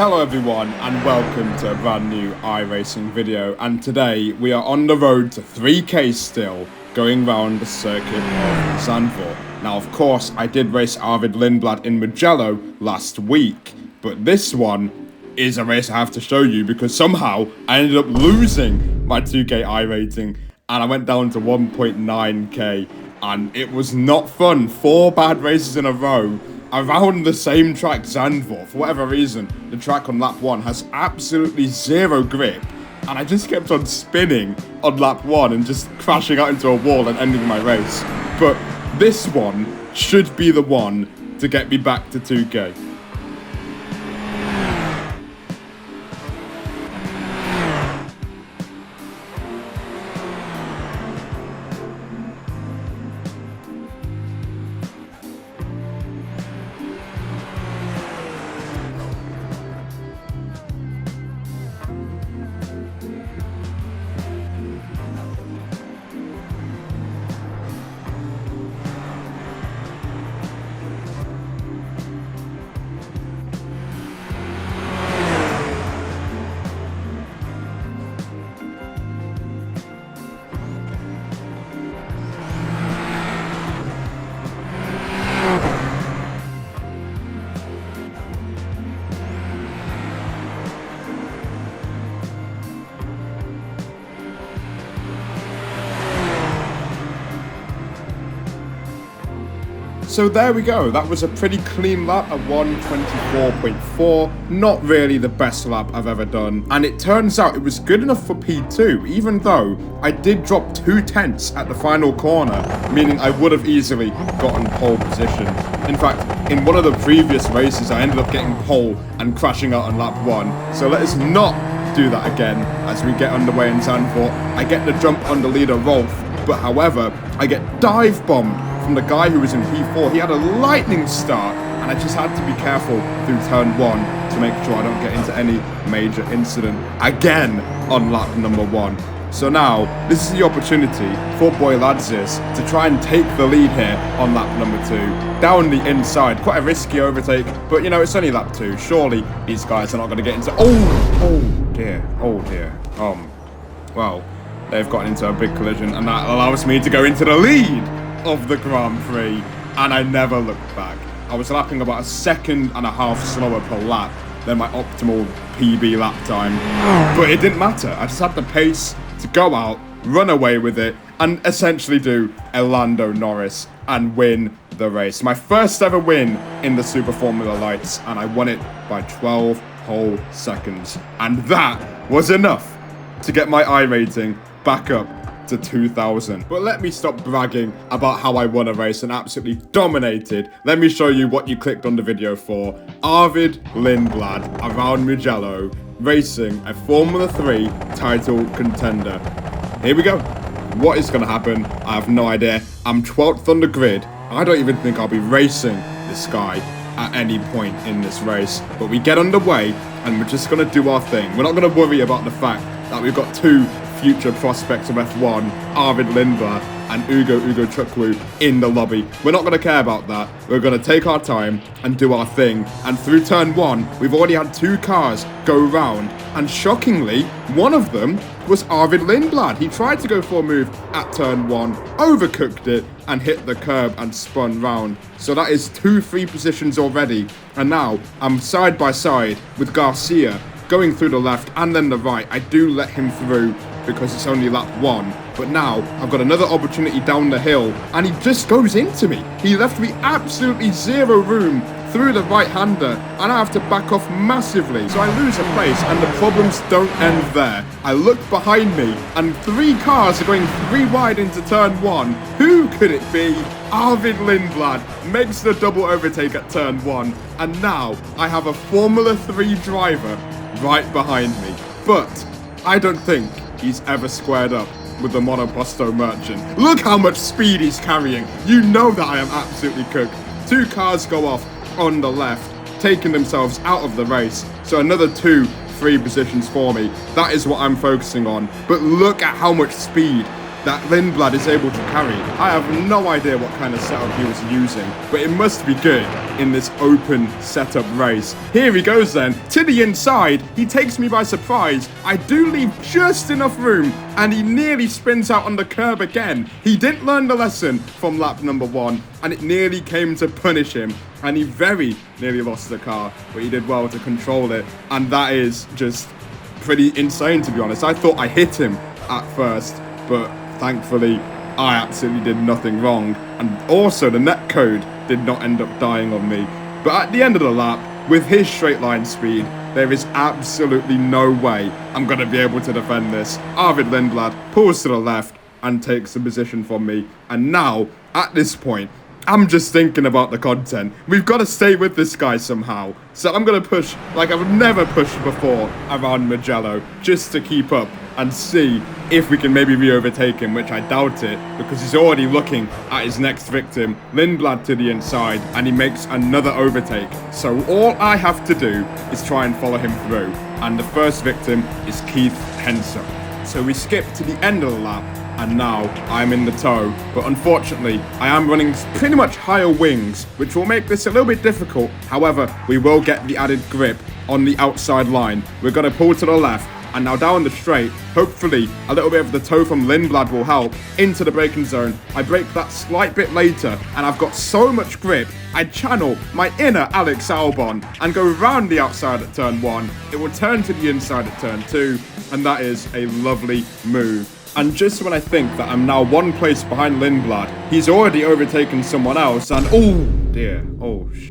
Hello everyone and welcome to a brand new iRacing video, and today we are on the road to 3K still, going round the circuit of Zandvoort. Now of course I did race ARVID LINDBLAD in Mugello last week, but this one is a race I have to show you because somehow I ended up losing my 2K iRating and I went down to 1.9K and it was not fun. 4 bad races in a row around the same track, Zandvoort. For whatever reason, the track on lap 1 has absolutely zero grip, and I just kept on spinning on lap 1 and just crashing out into a wall and ending my race. But this one should be the one to get me back to 2K. So there we go, that was a pretty clean lap at 1:24.4, not really the best lap I've ever done, and it turns out it was good enough for P2, even though I did drop 2 tenths at the final corner, meaning I would have easily gotten pole position. In fact, in one of the previous races I ended up getting pole and crashing out on lap 1, so let us not do that again as we get underway in Zandvoort. I get the jump on the leader Rolf, but however, I get dive bombed from the guy who was in P4. He had a lightning start, and I just had to be careful through turn 1 to make sure I don't get into any major incident again on lap number 1. So now, this is the opportunity for Boy Ladzis to try and take the lead here on lap number 2. Down the inside, quite a risky overtake, but you know, it's only lap 2. Surely these guys are not going to get into... Oh dear. Well, they've gotten into a big collision, and that allows me to go into the lead of the Grand Prix, and I never looked back. I was lapping about 1.5 seconds slower per lap than my optimal PB lap time, but it didn't matter. I just had the pace to go out, run away with it, and essentially do a Lando Norris and win the race. My first ever win in the Super Formula Lights, and I won it by 12 whole seconds, and that was enough to get my iRating back up to 2000. But let me stop bragging about how I won a race and absolutely dominated. Let me show you what you clicked on the video for. ARVID LINDBLAD around Mugello, racing a Formula 3 title contender. Here we go. What is going to happen? I have no idea. I'm 12th on the grid. I don't even think I'll be racing this guy at any point in this race. But we get underway and we're just going to do our thing. We're not going to worry about the fact that we've got 2 future prospects of F1, ARVID LINDBLAD and Ugo Chukwu in the lobby. We're not going to care about that. We're going to take our time and do our thing. And through turn 1, we've already had 2 cars go round. And shockingly, one of them was ARVID LINDBLAD. He tried to go for a move at turn 1, overcooked it, and hit the curb and spun round. So that is 2 free positions already. And now I'm side by side with Garcia, going through the left and then the right. I do let him through because it's only lap 1, but now I've got another opportunity down the hill and he just goes into me. He left me absolutely zero room through the right-hander and I have to back off massively, so I lose a place and the problems don't end there. I look behind me and 3 cars are going 3 wide into turn 1. Who could it be? ARVID LINDBLAD makes the double overtake at turn 1, and now I have a Formula 3 driver right behind me. But I don't think he's ever squared up with the monoposto merchant. Look how much speed he's carrying. You know that I am absolutely cooked. 2 cars go off on the left, taking themselves out of the race. So another 2 free positions for me. That is what I'm focusing on. But look at how much speed that LINDBLAD is able to carry. I have no idea what kind of setup he was using, but it must be good in this open setup race. Here he goes then, to the inside. He takes me by surprise. I do leave just enough room, and he nearly spins out on the curb again. He didn't learn the lesson from lap number 1, and it nearly came to punish him. And he very nearly lost the car, but he did well to control it. And that is just pretty insane, to be honest. I thought I hit him at first, but thankfully I absolutely did nothing wrong. And also the netcode did not end up dying on me. But at the end of the lap, with his straight line speed, there is absolutely no way I'm going to be able to defend this. ARVID LINDBLAD pulls to the left and takes the position from me. And now, at this point, I'm just thinking about the content. We've got to stay with this guy somehow. So I'm going to push like I've never pushed before around Mugello, just to keep up and see if we can maybe re-overtake him, which I doubt it, because he's already looking at his next victim, LINDBLAD, to the inside, and he makes another overtake. So all I have to do is try and follow him through, and the first victim is Keith Henson. So we skip to the end of the lap, and now I'm in the tow, but unfortunately I am running pretty much higher wings, which will make this a little bit difficult. However, we will get the added grip on the outside line. We're going to pull to the left, and now down the straight, hopefully a little bit of the tow from LINDBLAD will help into the braking zone. I brake that slight bit later, and I've got so much grip, I channel my inner Alex Albon and go round the outside at turn 1. It will turn to the inside at turn 2, and that is a lovely move. And just when I think that I'm now one place behind LINDBLAD, he's already overtaken someone else, and oh dear, oh sh**.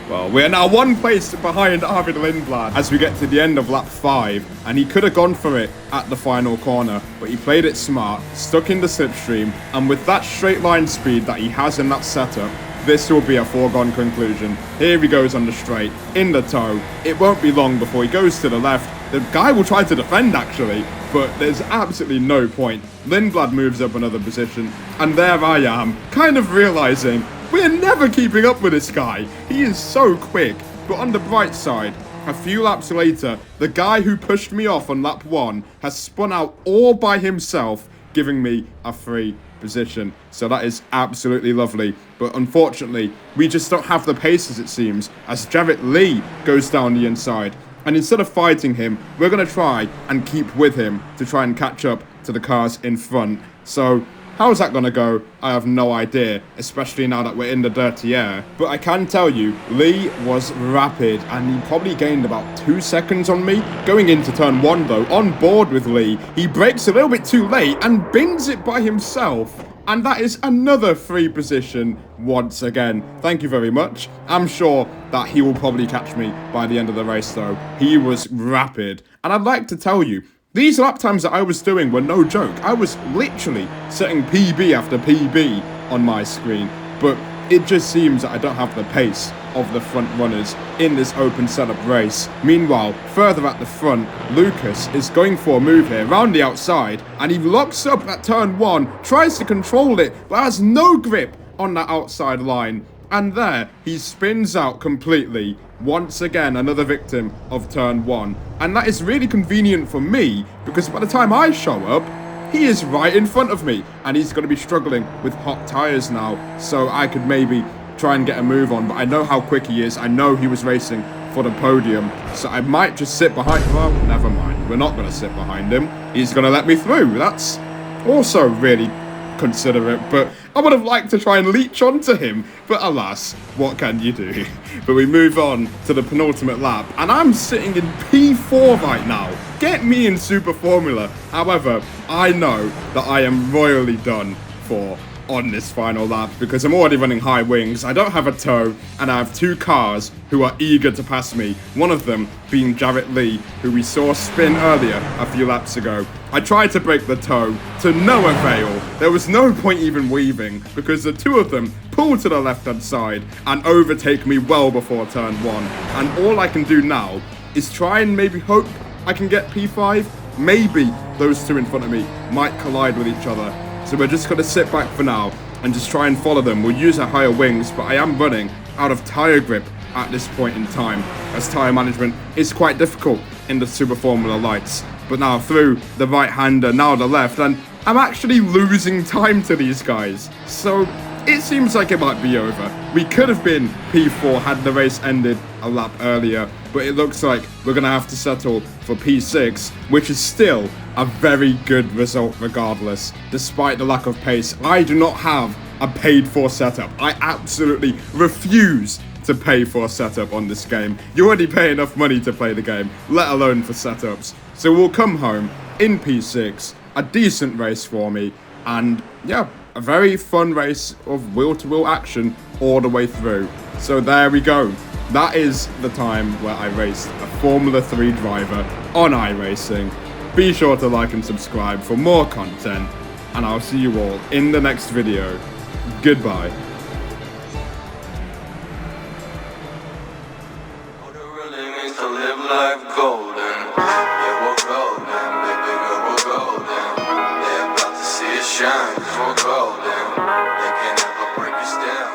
Well, we are now one place behind ARVID LINDBLAD as we get to the end of lap 5, and he could have gone for it at the final corner, but he played it smart, stuck in the slipstream, and with that straight line speed that he has in that setup, this will be a foregone conclusion. Here he goes on the straight, in the tow. It won't be long before he goes to the left. The guy will try to defend actually, but there's absolutely no point. LINDBLAD moves up another position, and there I am, kind of realizing we're never keeping up with this guy. He is so quick. But on the bright side, a few laps later, the guy who pushed me off on lap 1 has spun out all by himself, giving me a free position. So that is absolutely lovely. But unfortunately, we just don't have the pace, as it seems, as Jarrett Lee goes down the inside. And instead of fighting him, we're going to try and keep with him to try and catch up to the cars in front. So how's that going to go? I have no idea, especially now that we're in the dirty air. But I can tell you, Lee was rapid, and he probably gained about 2 seconds on me. Going into turn 1 though, on board with Lee, he brakes a little bit too late and bins it by himself. And that is another free position once again. Thank you very much. I'm sure that he will probably catch me by the end of the race though. He was rapid. And I'd like to tell you, these lap times that I was doing were no joke. I was literally setting PB after PB on my screen. But it just seems that I don't have the pace of the front runners in this open setup race. Meanwhile, further at the front, Lucas is going for a move here round the outside, and he locks up at turn 1, tries to control it, but has no grip on that outside line. And there, he spins out completely. Once again, another victim of turn 1. And that is really convenient for me, because by the time I show up, he is right in front of me, and he's going to be struggling with hot tyres now. So I could maybe try and get a move on, but I know how quick he is. I know he was racing for the podium, so I might just sit behind. Well, never mind. We're not going to sit behind him. He's going to let me through. That's also really considerate, but I would have liked to try and leech onto him, but alas, what can you do? But we move on to the penultimate lap, and I'm sitting in P4 right now. Get me in Super Formula. However, I know that I am royally done for on this final lap, because I'm already running high wings, I don't have a tow, and I have 2 cars who are eager to pass me, one of them being Jarrett Lee, who we saw spin earlier a few laps ago. I tried to break the tow, to no avail. There was no point even weaving, because the 2 of them pull to the left-hand side and overtake me well before turn 1. And all I can do now is try and maybe hope I can get P5. Maybe those 2 in front of me might collide with each other. So we're just going to sit back for now and just try and follow them. We'll use our higher wings, but I am running out of tyre grip at this point in time, as tyre management is quite difficult in the Super Formula lights. But now through the right-hander, now the left, and I'm actually losing time to these guys. So it seems like it might be over. We could have been P4 had the race ended a lap earlier, but it looks like we're going to have to settle for P6, which is still a very good result regardless. Despite the lack of pace, I do not have a paid-for setup. I absolutely refuse to pay for a setup on this game. You already pay enough money to play the game, let alone for setups. So we'll come home in P6, a decent race for me, and yeah, a very fun race of wheel-to-wheel action all the way through. So there we go. That is the time where I raced a Formula 3 driver on iRacing. Be sure to like and subscribe for more content, and I'll see you all in the next video. Goodbye. To live life golden, yeah, we're golden, baby girl, we're golden. They're about to see us shine, 'cause we're golden. They can never break us down.